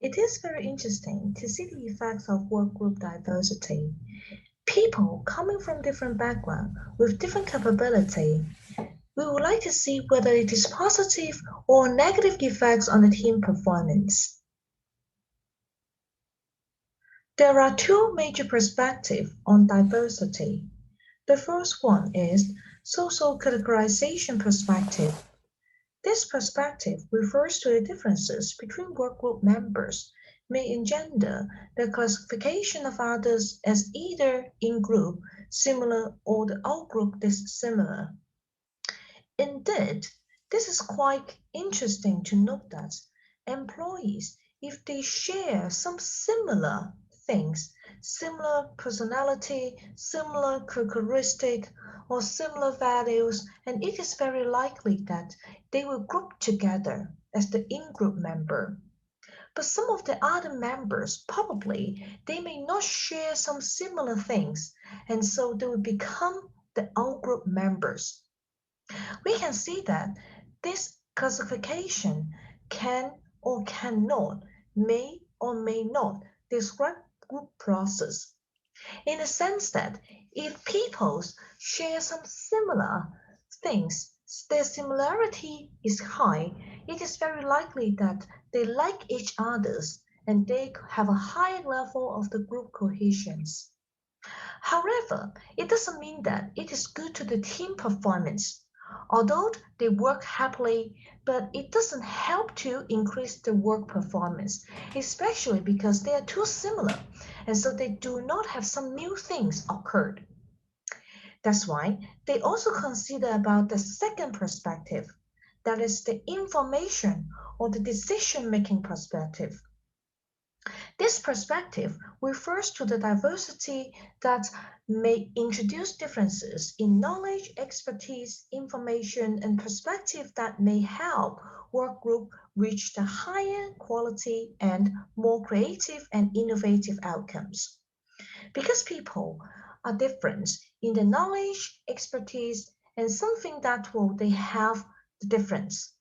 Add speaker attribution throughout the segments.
Speaker 1: It is very interesting to see the effects of work group diversity. People coming from different backgrounds with different capability. We would like to see whether it is positive or negative effects on the team performance. There are two major perspectives on diversity. The first one is social categorization perspective. This perspective refers to the differences between workgroup members may engender the classification of others as either in-group similar or the out-group dissimilar. Indeed, this is quite interesting to note that employees, if they share some similar things, similar personality, similar characteristic, or similar values, and it is very likely that they will group together as the in-group member. But some of the other members, probably, they may not share some similar things, and so they will become the out-group members. We can see that this classification can or cannot, may or may not describe group process, in the sense that if people share some similar things, their similarity is high, it is very likely that they like each other's and they have a high level of the group cohesion. However, it doesn't mean that it is good to the team performance. Although they work happily, but it doesn't help to increase the work performance, especially because they are too similar, and so they do not have some new things occurred. That's why they also consider about the second perspective, that is the information or the decision-making perspective. This perspective refers to the diversity that may introduce differences in knowledge, expertise, information, and perspective that may help work group reach the higher quality and more creative and innovative outcomes. Because people are different in the knowledge, expertise, and something that will they have the difference.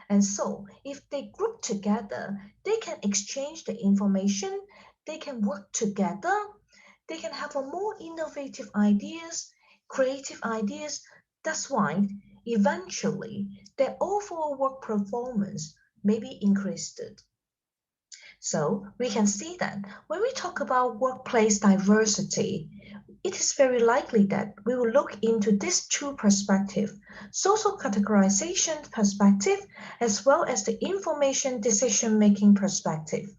Speaker 1: And so if they group together, they can exchange the information, they can work together, they can have a more innovative ideas, creative ideas. That's why eventually their overall work performance may be increased. So we can see that when we talk about workplace diversity, it is very likely that we will look into these two perspectives, social categorization perspective, as well as the information decision-making perspective.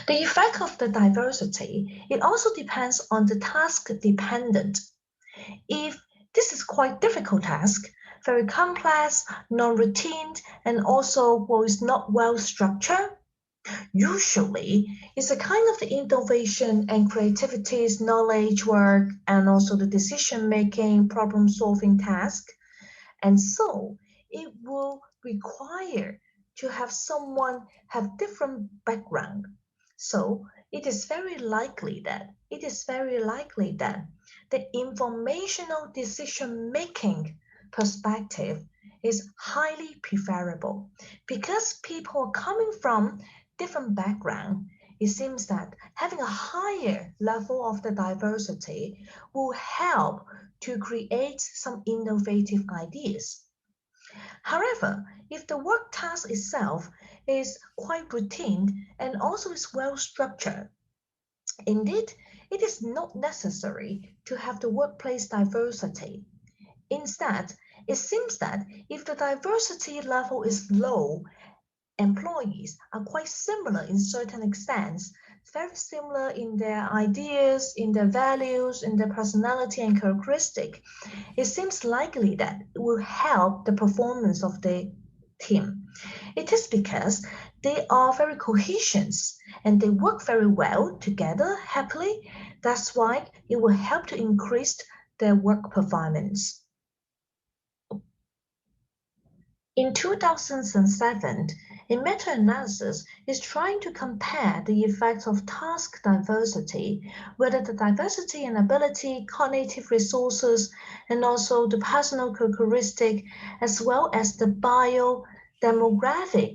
Speaker 1: The effect of the diversity, it also depends on the task dependent. If this is quite difficult task, very complex, non-routine, and also is not well structured, usually it's a kind of the innovation and creativity, knowledge work, and also the decision-making, problem-solving task. And so it will require to have someone have different background. So it is very likely that the informational decision-making perspective is highly preferable because people coming from different background. It seems that having a higher level of the diversity will help to create some innovative ideas. However, if the work task itself is quite routine and also is well structured, indeed, it is not necessary to have the workplace diversity. Instead, it seems that if the diversity level is low, employees are quite similar in certain extents, very similar in their ideas, in their values, in their personality and characteristic, it seems likely that it will help the performance of the team. It is because they are very cohesive and they work very well together happily. That's why it will help to increase their work performance. In 2007, a meta-analysis is trying to compare the effects of task diversity, whether the diversity in ability, cognitive resources, and also the personal characteristic, as well as the biodemographic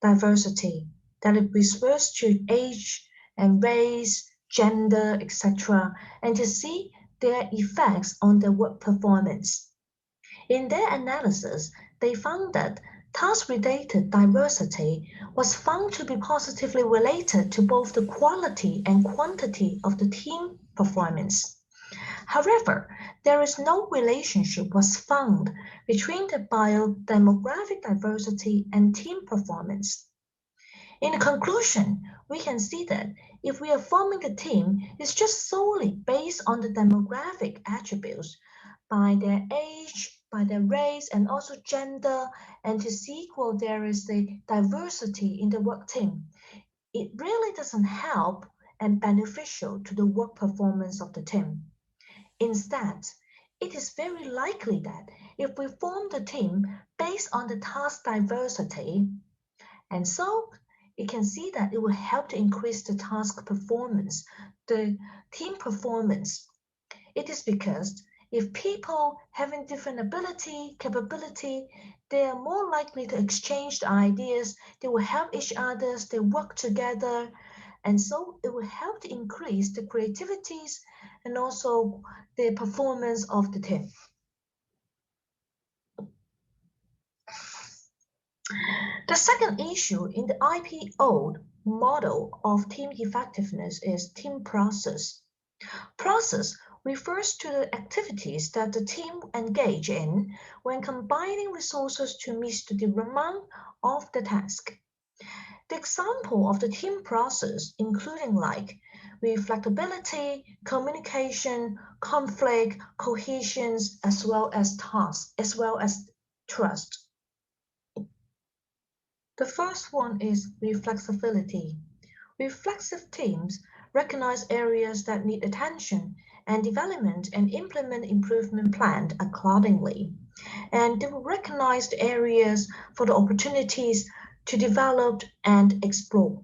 Speaker 1: diversity, that it refers to age and race, gender, etc., and to see their effects on their work performance. In their analysis, they found that task-related diversity was found to be positively related to both the quality and quantity of the team performance. However, there is no relationship was found between the biodemographic diversity and team performance. In conclusion, we can see that if we are forming a team, it's just solely based on the demographic attributes by their age, by their race, and also gender, and to see equal there is the diversity in the work team. It really doesn't help and beneficial to the work performance of the team. Instead, it is very likely that if we form the team based on the task diversity, and so you can see that it will help to increase the task performance, the team performance. It is because if people having different ability, capability, they are more likely to exchange the ideas, they will help each other, they work together, and so it will help to increase the creativities and also the performance of the team. The second issue in the IPO model of team effectiveness is team process. Process refers to the activities that the team engage in when combining resources to meet the demand of the task. The example of the team process including like reflectability, communication, conflict, cohesion, as well as tasks, as well as trust. The first one is reflexibility. Reflexive teams recognize areas that need attention and development and implement improvement plan accordingly. And they will recognize the areas for the opportunities to develop and explore.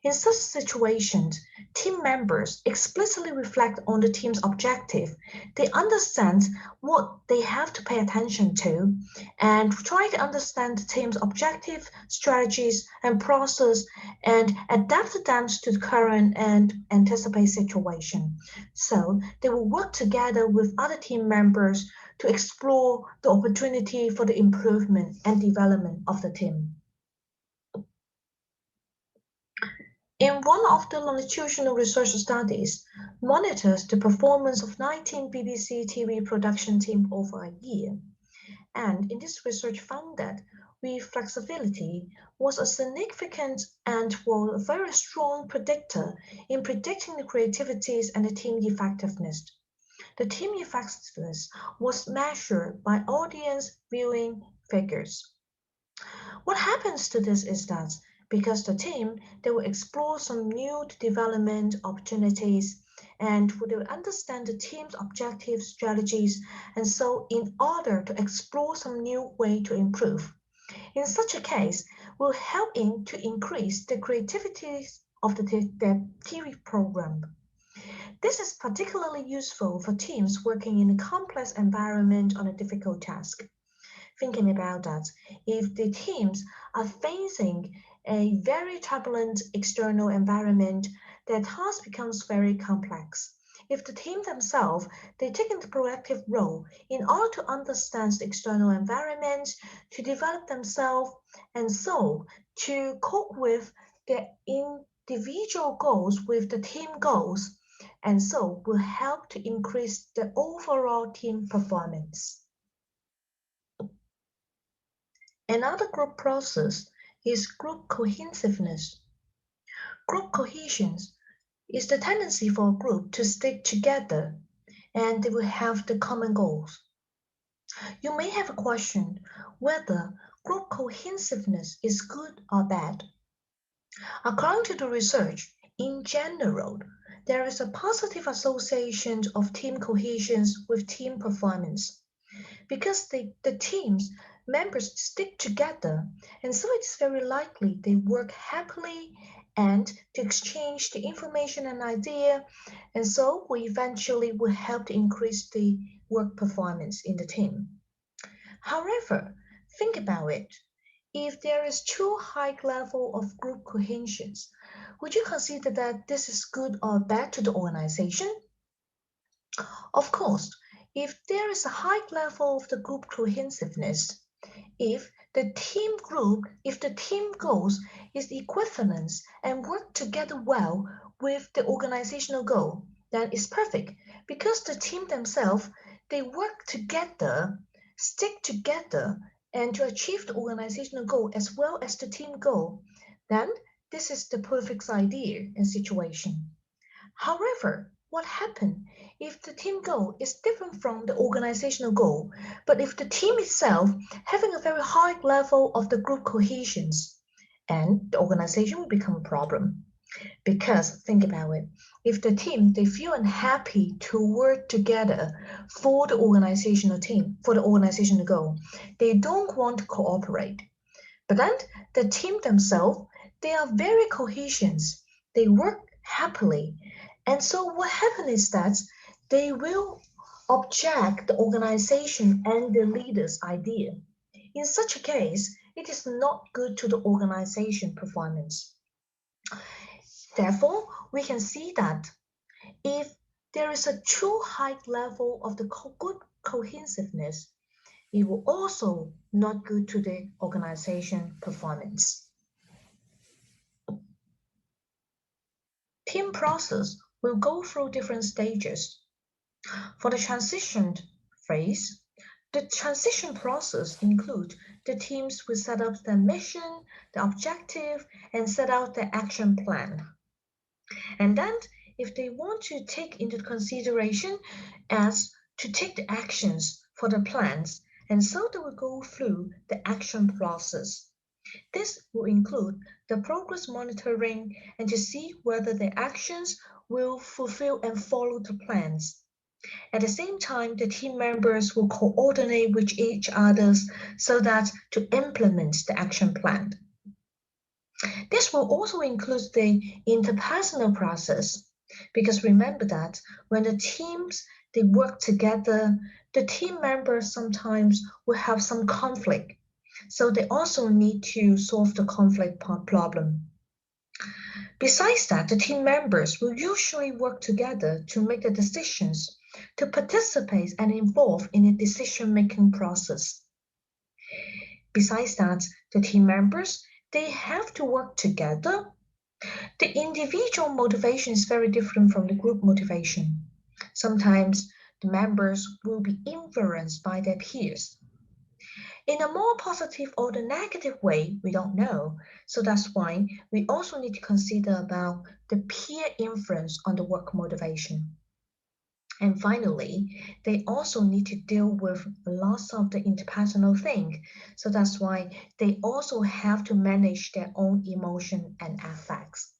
Speaker 1: In such situations, team members explicitly reflect on the team's objective. They understand what they have to pay attention to and try to understand the team's objective, strategies, and process and adapt them to the current and anticipate situation. So they will work together with other team members to explore the opportunity for the improvement and development of the team. In one of the longitudinal research studies, monitors the performance of 19 BBC TV production teams over a year. And in this research found that reflexibility was a significant and was a very strong predictor in predicting the creativities and the team effectiveness. The team effectiveness was measured by audience viewing figures. What happens to this is that because the team, they will explore some new development opportunities and they will understand the team's objectives, strategies, and so in order to explore some new way to improve. In such a case, will help in to increase the creativity of the TV program. This is particularly useful for teams working in a complex environment on a difficult task. Thinking about that, if the teams are facing a very turbulent external environment, their task becomes very complex. If the team themselves, they take a proactive role in order to understand the external environment, to develop themselves, and so to cope with their individual goals with the team goals, and so will help to increase the overall team performance. Another group process is group cohesiveness. Group cohesion is the tendency for a group to stick together and they will have the common goals. You may have a question whether group cohesiveness is good or bad. According to the research, in general, there is a positive association of team cohesion with team performance because the team's members stick together, and so it's very likely they work happily and to exchange the information and idea, and so we eventually will help to increase the work performance in the team. However, think about it. If there is too high level of group cohesion, would you consider that this is good or bad to the organization? Of course, if there is a high level of the group cohesiveness, if the team goals is equivalent and work together well with the organizational goal, then it's perfect because the team themselves, they work together, stick together, and to achieve the organizational goal as well as the team goal, then this is the perfect idea and situation. However, what happens if the team goal is different from the organizational goal, but if the team itself having a very high level of the group cohesion, and the organization will become a problem. Because think about it, if the team they feel unhappy to work together for the organizational team, for the organizational goal, they don't want to cooperate. But then the team themselves, they are very cohesion. They work happily. And so what happens is that they will object the organization and the leader's idea. In such a case, it is not good to the organization performance. Therefore, we can see that if there is a too high level of the good cohesiveness, it will also not good to the organization performance. Team process will go through different stages. For the transition phase, the transition process includes the teams will set up the mission, the objective, and set out the action plan. And then if they want to take into consideration as to take the actions for the plans, and so they will go through the action process. This will include the progress monitoring and to see whether the actions will fulfill and follow the plans. At the same time, the team members will coordinate with each other so that to implement the action plan. This will also include the interpersonal process, because remember that when the teams they work together, the team members sometimes will have some conflict. So they also need to solve the conflict problem. Besides that, the team members will usually work together to make the decisions, to participate and involve in the decision-making process. Besides that, the team members, they have to work together. The individual motivation is very different from the group motivation. Sometimes the members will be influenced by their peers. In a more positive or the negative way, we don't know. So that's why we also need to consider about the peer influence on the work motivation. And finally, they also need to deal with lots of the interpersonal thing. So that's why they also have to manage their own emotion and affects.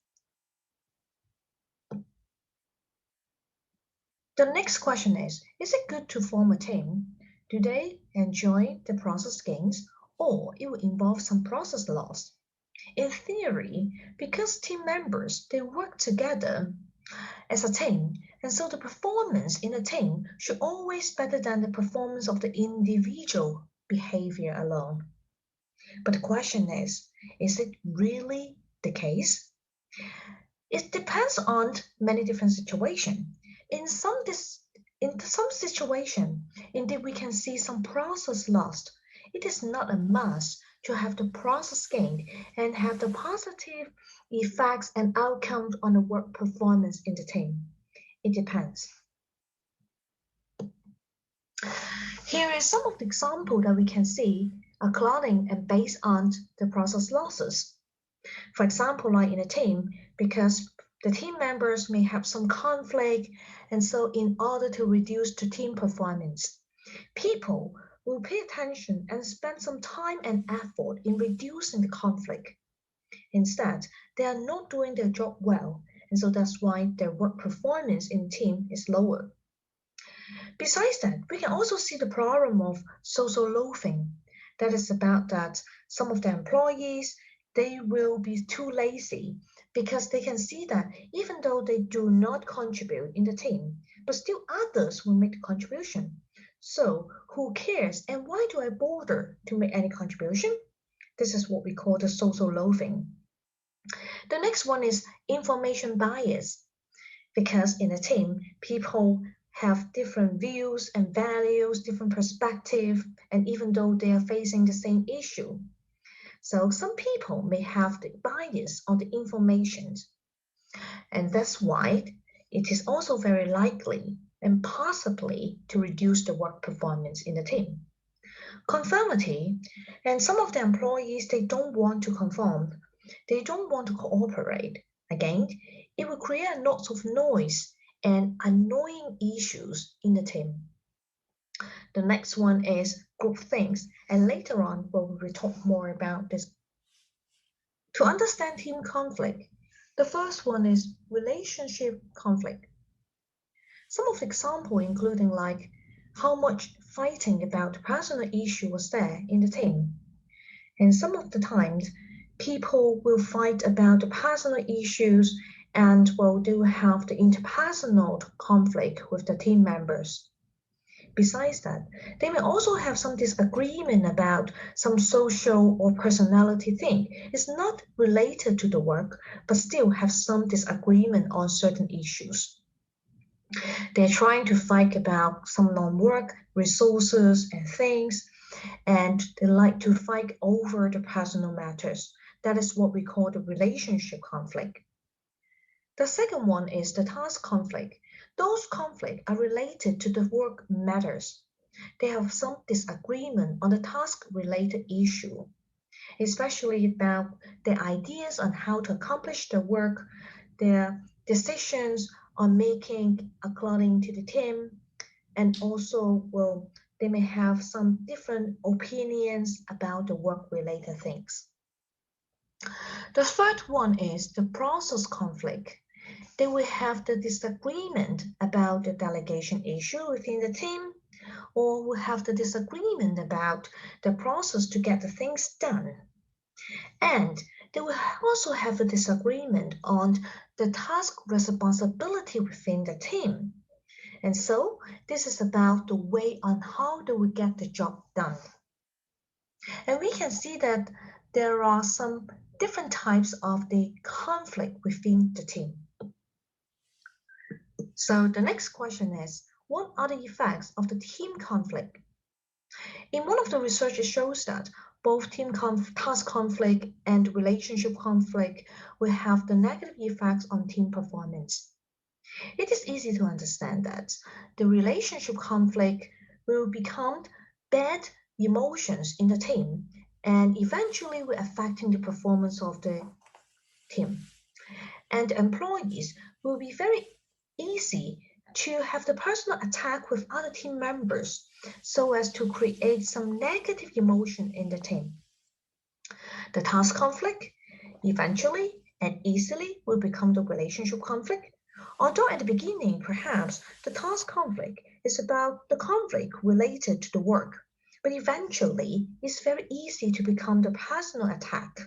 Speaker 1: The next question is it good to form a team? Do they enjoy the process gains or it will involve some process loss? In theory, because team members, they work together as a team, and so the performance in a team should always better than the performance of the individual behavior alone. But the question is it really the case? It depends on many different situations. In some situation, indeed we can see some process lost. It is not a must to have the process gained and have the positive effects and outcomes on the work performance in the team. It depends. Here is some of the example that we can see are cloning and based on the process losses. For example, like in a team, because the team members may have some conflict, and so in order to reduce the team performance, people will pay attention and spend some time and effort in reducing the conflict. Instead, they are not doing their job well, and so that's why their work performance in team is lower. Besides that, we can also see the problem of social loafing. That is about that some of the employees, they will be too lazy because they can see that even though they do not contribute in the team, but still others will make the contribution. So who cares and why do I bother to make any contribution? This is what we call the social loafing. The next one is information bias, because in a team, people have different views and values, different perspective, and even though they are facing the same issue. So some people may have the bias on the information, and that's why it is also very likely and possibly to reduce the work performance in the team. Conformity, and some of the employees, they don't want to conform. They don't want to cooperate. Again, it will create lots of noise and annoying issues in the team. The next one is group things, and later on we will talk more about this. To understand team conflict, the first one is relationship conflict. Some of the example including like how much fighting about personal issue was there in the team. And some of the times people will fight about the personal issues and well, they will have the interpersonal conflict with the team members. Besides that, they may also have some disagreement about some social or personality thing. It's not related to the work, but still have some disagreement on certain issues. They're trying to fight about some non-work resources and things, and they like to fight over the personal matters. That is what we call the relationship conflict. The second one is the task conflict. Those conflicts are related to the work matters. They have some disagreement on the task-related issue, especially about their ideas on how to accomplish the work, their decisions on making according to the team, and also, well, they may have some different opinions about the work-related things. The third one is the process conflict. They will have the disagreement about the delegation issue within the team, or will have the disagreement about the process to get the things done. And they will also have a disagreement on the task responsibility within the team. And so this is about the way on how do we get the job done. And we can see that there are some different types of the conflict within the team. So the next question is, what are the effects of the team conflict? In one of the research, it shows that both task conflict and relationship conflict will have the negative effects on team performance. It is easy to understand that the relationship conflict will become bad emotions in the team and eventually will affecting the performance of the team. And employees will be very easy to have the personal attack with other team members so as to create some negative emotion in the team. The task conflict eventually and easily will become the relationship conflict. Although at the beginning, perhaps the task conflict is about the conflict related to the work, but eventually it's very easy to become the personal attack.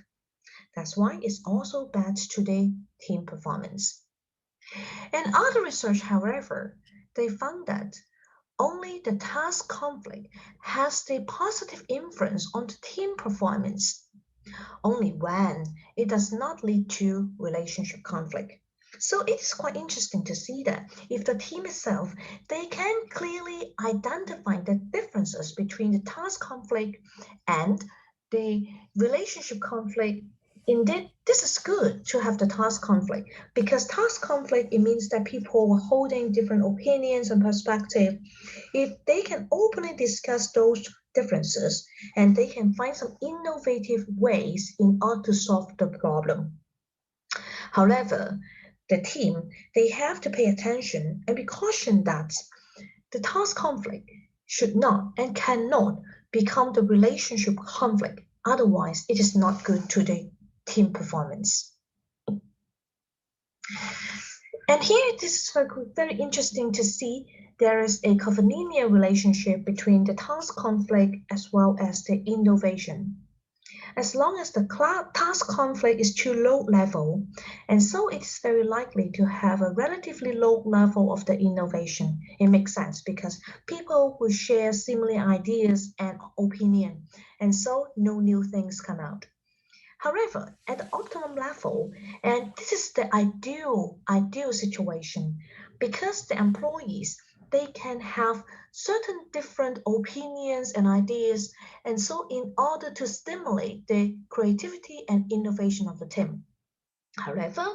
Speaker 1: That's why it's also bad to the team performance. In other research, however, they found that only the task conflict has the positive influence on the team performance, only when it does not lead to relationship conflict. So it's quite interesting to see that if the team itself, they can clearly identify the differences between the task conflict and the relationship conflict. Indeed, this is good to have the task conflict because task conflict, it means that people are holding different opinions and perspective. If they can openly discuss those differences and they can find some innovative ways in order to solve the problem. However, the team, they have to pay attention and be cautioned that the task conflict should not and cannot become the relationship conflict. Otherwise, it is not good to the team performance. And here it is very interesting to see there is a covariant relationship between the task conflict as well as the innovation. As long as the task conflict is too low level, and so it's very likely to have a relatively low level of the innovation. It makes sense because people will share similar ideas and opinion, and so no new things come out. However, at the optimum level, and this is the ideal situation, because the employees they can have certain different opinions and ideas, and so in order to stimulate the creativity and innovation of the team. However,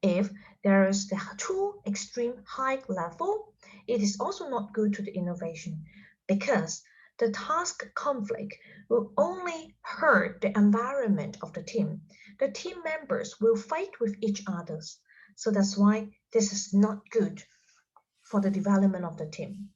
Speaker 1: if there is the too extreme high level, it is also not good to the innovation because the task conflict will only hurt the environment of the team. The team members will fight with each other. So that's why this is not good for the development of the team.